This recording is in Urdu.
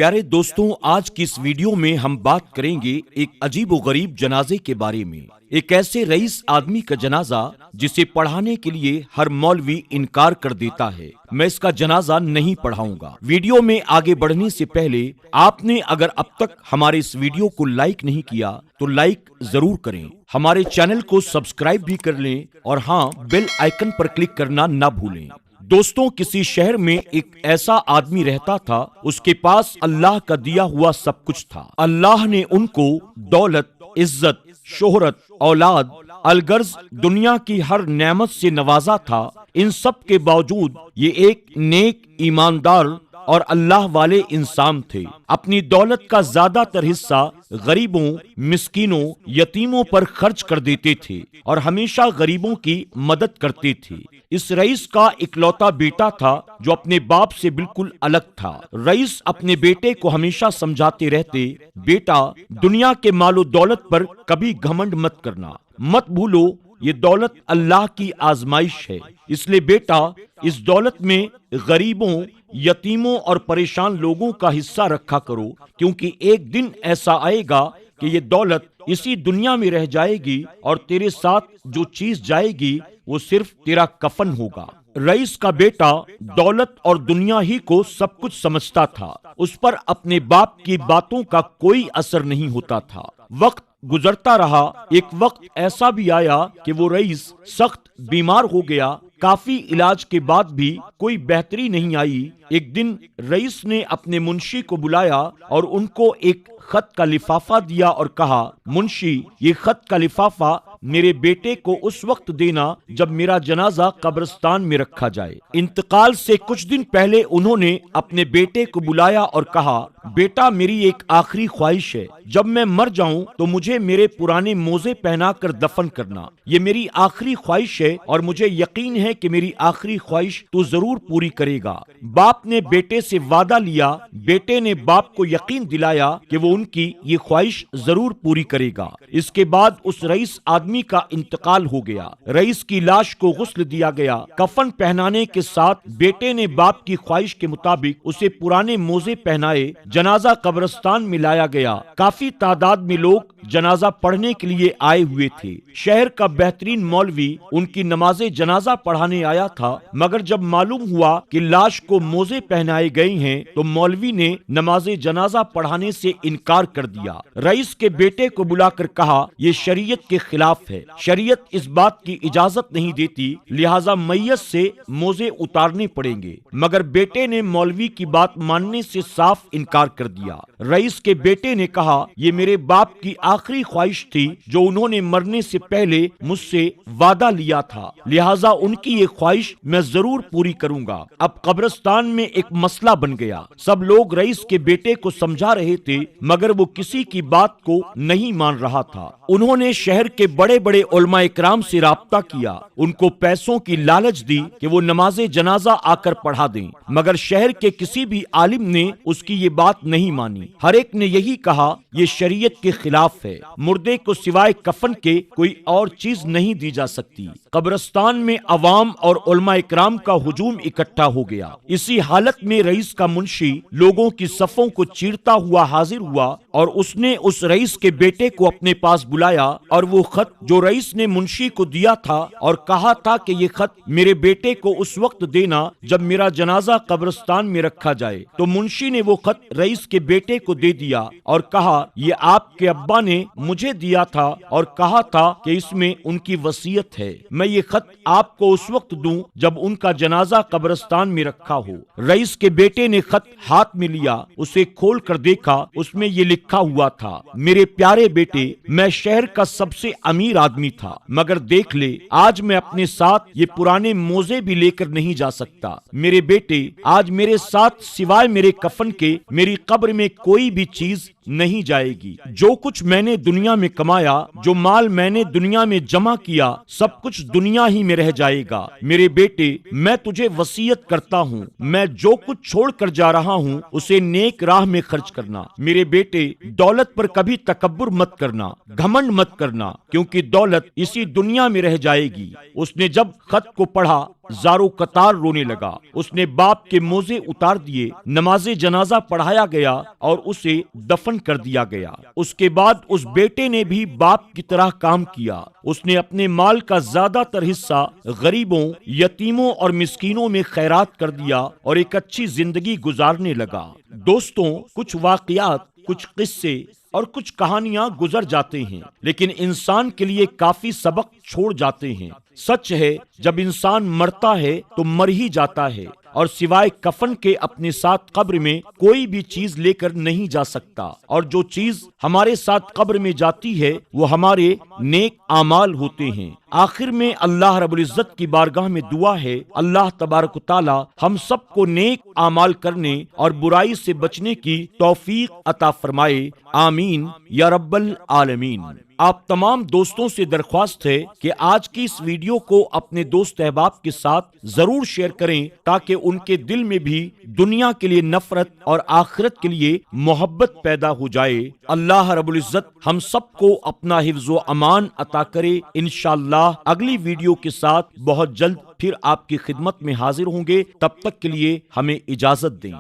پیارے دوستوں، آج کی اس ویڈیو میں ہم بات کریں گے ایک عجیب و غریب جنازے کے بارے میں۔ ایک ایسے رئیس آدمی کا جنازہ جسے پڑھانے کے لیے ہر مولوی انکار کر دیتا ہے۔ میں اس کا جنازہ نہیں پڑھاؤں گا۔ ویڈیو میں آگے بڑھنے سے پہلے آپ نے اگر اب تک ہمارے اس ویڈیو کو لائک نہیں کیا تو لائک ضرور کریں، ہمارے چینل کو سبسکرائب بھی کر لیں اور ہاں، بیل آئیکن پر کلک کرنا نہ بھولیں۔ دوستوں، کسی شہر میں ایک ایسا آدمی رہتا تھا، اس کے پاس اللہ کا دیا ہوا سب کچھ تھا۔ اللہ نے ان کو دولت، عزت، شہرت، اولاد، الغرض دنیا کی ہر نعمت سے نوازا تھا۔ ان سب کے باوجود یہ ایک نیک، ایماندار اور اللہ والے انسان تھے۔ اپنی دولت کا زیادہ تر حصہ غریبوں، مسکینوں، یتیموں پر خرچ کر دیتے تھے اور ہمیشہ غریبوں کی مدد کرتے تھے۔ اس رئیس کا اکلوتا بیٹا تھا جو اپنے باپ سے بالکل الگ تھا۔ رئیس اپنے بیٹے کو ہمیشہ سمجھاتے رہتے، بیٹا، دنیا کے مال و دولت پر کبھی گھمنڈ مت کرنا، مت بھولو یہ دولت اللہ کی آزمائش ہے، اس لیے بیٹا اس دولت میں غریبوں، یتیموں اور پریشان لوگوں کا حصہ رکھا کرو، کیونکہ ایک دن ایسا آئے گا کہ یہ دولت اسی دنیا میں رہ جائے گی اور تیرے ساتھ جو چیز جائے گی وہ صرف تیرا کفن ہوگا۔ رئیس کا بیٹا دولت اور دنیا ہی کو سب کچھ سمجھتا تھا، اس پر اپنے باپ کی باتوں کا کوئی اثر نہیں ہوتا تھا۔ وقت گزرتا رہا، ایک وقت ایسا بھی آیا کہ وہ رئیس سخت بیمار ہو گیا۔ کافی علاج کے بعد بھی کوئی بہتری نہیں آئی۔ ایک دن رئیس نے اپنے منشی کو بلایا اور ان کو ایک خط کا لفافہ دیا اور کہا، منشی، یہ خط کا لفافہ میرے بیٹے کو اس وقت دینا جب میرا جنازہ قبرستان میں رکھا جائے۔ انتقال سے کچھ دن پہلے انہوں نے اپنے بیٹے کو بلایا اور کہا، بیٹا، میری ایک آخری خواہش ہے، جب میں مر جاؤں تو مجھے میرے پرانے موزے پہنا کر دفن کرنا۔ یہ میری آخری خواہش ہے اور مجھے یقین ہے کہ میری آخری خواہش تو ضرور پوری کرے گا۔ باپ نے بیٹے سے وعدہ لیا، بیٹے نے باپ کو یقین دلایا کہ وہ ان کی یہ خواہش ضرور پوری کرے گا۔ اس کے بعد اس رئیس آدمی کا انتقال ہو گیا۔ رئیس کی لاش کو غسل دیا گیا۔ کفن پہنانے کے ساتھ بیٹے نے باپ کی خواہش کے مطابق اسے پرانے موزے پہنائے۔ جنازہ قبرستان میں لایا گیا۔ کافی تعداد میں لوگ جنازہ پڑھنے کے لیے آئے ہوئے تھے۔ شہر کا بہترین مولوی ان کی نماز جنازہ پڑھانے آیا تھا، مگر جب معلوم ہوا کہ لاش کو موزے پہنائے گئے ہیں تو مولوی نے نماز جنازہ پڑھانے سے انکار کر دیا۔ رئیس کے بیٹے کو بلا کر کہا، یہ شریعت کے خلاف ہے، شریعت اس بات کی اجازت نہیں دیتی، لہٰذا میت سے موزے اتارنے پڑیں گے۔ مگر بیٹے نے مولوی کی بات ماننے سے صاف انکار کر دیا۔ رئیس کے بیٹے نے کہا، یہ میرے باپ کی آخری خواہش تھی جو انہوں نے مرنے سے پہلے مجھ سے وعدہ لیا تھا، لہٰذا ان کی یہ خواہش میں ضرور پوری کروں گا۔ اب قبرستان میں ایک مسئلہ بن گیا۔ سب لوگ رئیس کے بیٹے کو سمجھا رہے تھے، مگر وہ کسی کی بات کو نہیں مان رہا تھا۔ انہوں نے شہر کے بڑے بڑے علماء اکرام سے رابطہ کیا، ان کو پیسوں کی لالچ دی کہ وہ نماز جنازہ آ کر پڑھا دیں، مگر شہر کے کسی بھی عالم نے اس کی یہ بات نہیں مانی۔ ہر ایک نے یہی کہا، یہ شریعت کے خلاف ہے، مردے کو سوائے کفن کے کوئی اور چیز نہیں دی جا سکتی۔ قبرستان میں عوام اور علماء اکرام کا ہجوم اکٹھا ہو گیا۔ اسی حالت میں رئیس کا منشی لوگوں کی صفوں کو چیرتا ہوا حاضر ہوا اور اس نے اس رئیس کے بیٹے کو اپنے پاس بلایا اور وہ خط جو رئیس نے منشی کو دیا تھا اور کہا تھا کہ یہ خط میرے بیٹے کو اس وقت دینا جب میرا جنازہ قبرستان میں رکھا جائے، تو منشی نے وہ خط رئیس کے بیٹے کو دے دیا اور کہا، یہ آپ کے ابا نے مجھے دیا تھا اور کہا تھا کہ اس میں ان کی وصیت ہے، میں یہ خط آپ کو اس وقت دوں جب ان کا جنازہ قبرستان میں رکھا ہو۔ رئیس کے بیٹے نے خط ہاتھ میں لیا، اسے کھول کر دیکھا، اس میں یہ لکھا ہوا تھا، میرے پیارے بیٹے، میں شہر کا سب سے امیر آدمی تھا، مگر دیکھ لے آج میں اپنے ساتھ یہ پرانے موزے بھی لے کر نہیں جا سکتا۔ میرے بیٹے، آج میرے ساتھ سوائے میرے کفن کے میری قبر میں کوئی بھی چیز نہیں جائے گی۔ جو کچھ میں نے دنیا میں کمایا، جو مال میں نے دنیا میں جمع کیا، سب کچھ دنیا ہی میں رہ جائے گا۔ میرے بیٹے، میں تجھے وصیت کرتا ہوں، میں جو کچھ چھوڑ کر جا رہا ہوں اسے نیک راہ میں خرچ کرنا۔ میرے بیٹے، دولت پر کبھی تکبر مت کرنا، گھمنڈ مت کرنا، کیونکہ دولت اسی دنیا میں رہ جائے گی۔ اس نے جب خط کو پڑھا زارو قطار رونے لگا۔ اس نے باپ کے موزے اتار دیے، نماز جنازہ پڑھایا گیا اور اسے دفن کر دیا گیا۔ اس کے بعد اس بیٹے نے بھی باپ کی طرح کام کیا۔ اس نے اپنے مال کا زیادہ تر حصہ غریبوں، یتیموں اور مسکینوں میں خیرات کر دیا اور ایک اچھی زندگی گزارنے لگا۔ دوستوں، کچھ واقعات، کچھ قصے اور کچھ کہانیاں گزر جاتے ہیں، لیکن انسان کے لیے کافی سبق چھوڑ جاتے ہیں۔ سچ ہے، جب انسان مرتا ہے تو مر ہی جاتا ہے، اور سوائے کفن کے اپنے ساتھ قبر میں کوئی بھی چیز لے کر نہیں جا سکتا، اور جو چیز ہمارے ساتھ قبر میں جاتی ہے وہ ہمارے نیک اعمال ہوتے ہیں۔ آخر میں اللہ رب العزت کی بارگاہ میں دعا ہے، اللہ تبارک و تعالی ہم سب کو نیک اعمال کرنے اور برائی سے بچنے کی توفیق عطا فرمائے، آمین یا رب العالمین۔ آپ تمام دوستوں سے درخواست ہے کہ آج کی اس ویڈیو کو اپنے دوست احباب کے ساتھ ضرور شیئر کریں، تاکہ ان کے دل میں بھی دنیا کے لیے نفرت اور آخرت کے لیے محبت پیدا ہو جائے۔ اللہ رب العزت ہم سب کو اپنا حفظ و امان عطا کرے۔ انشاءاللہ اگلی ویڈیو کے ساتھ بہت جلد پھر آپ کی خدمت میں حاضر ہوں گے۔ تب تک کے لیے ہمیں اجازت دیں۔